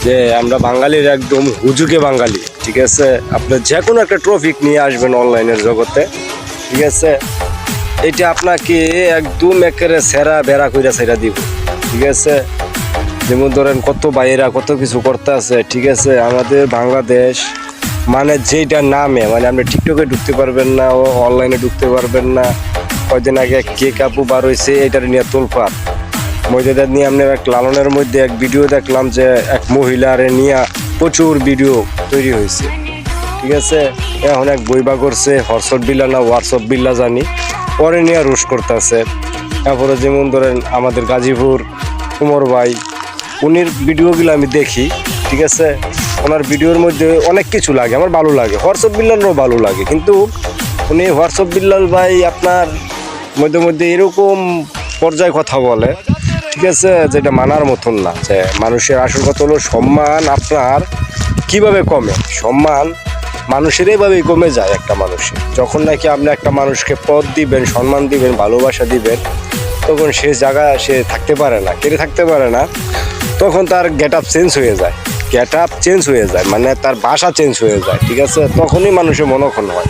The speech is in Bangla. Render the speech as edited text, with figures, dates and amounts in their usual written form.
যে আমরা বাঙালির একদম হুজুকে বাঙালি, ঠিক আছে। আপনার যে কোনো একটা টপিক নিয়ে আসবেন অনলাইনের জগতে, ঠিক আছে। এটা আপনাকে একদম একেবারে সেরা বেড়া কইরা সেরা দিব, ঠিক আছে। যেমন ধরেন কত বাইরা কত কিছু করতে আছে, ঠিক আছে। আমাদের বাংলাদেশ মানে যেটা নামে মানে আপনি টিকটকে ঢুকতে পারবেন না, ও অনলাইনে ঢুকতে পারবেন না। কয়দিন আগে কেক আপু বার হয়েছে, এটার নিয়ে তোলপাড় মহিলাদের নিয়ে। আপনি এক লালনের মধ্যে এক ভিডিও দেখলাম যে এক মহিলারে নিয়ে প্রচুর ভিডিও তৈরি হয়েছে, ঠিক আছে। এখন এক বইবা করছে হোয়াটসঅ্যাপ বিল্লা না হোয়াটসঅ্যাপ বিল্লা জানি, পরে নিয়ে রোশ করতেছে। তারপরে যেমন ধরেন আমাদের গাজীপুর উমর ভাই, উনির ভিডিওগুলো আমি দেখি, ঠিক আছে। ওনার ভিডিওর মধ্যে অনেক কিছু লাগে, আমার ভালো লাগে। হোয়াটসঅ্যাপ বিল্লালও ভালো লাগে, কিন্তু উনি হোয়াটসঅ্যাপ বিল্লাল ভাই আপনার মধ্যে মধ্যে এরকম পর্যায়ে কথা বলে, ঠিক আছে, যেটা মানার মতন না। যে মানুষের আসল কথা হলো সম্মান আপনার কিভাবে কমে। সম্মান মানুষের এইভাবেই কমে যায় একটা মানুষের। যখন নাকি আপনি একটা মানুষকে পদ দিবেন, সম্মান দিবেন, ভালোবাসা দিবেন, তখন সে জায়গায় সে থাকতে পারে না, কেটে থাকতে পারে না। তখন তার গেট আপ চেঞ্জ হয়ে যায়, গেট আপ চেঞ্জ হয়ে যায়, মানে তার ভাষা চেঞ্জ হয়ে যায়, ঠিক আছে। তখনই মানুষের মনক্ষণ হয়।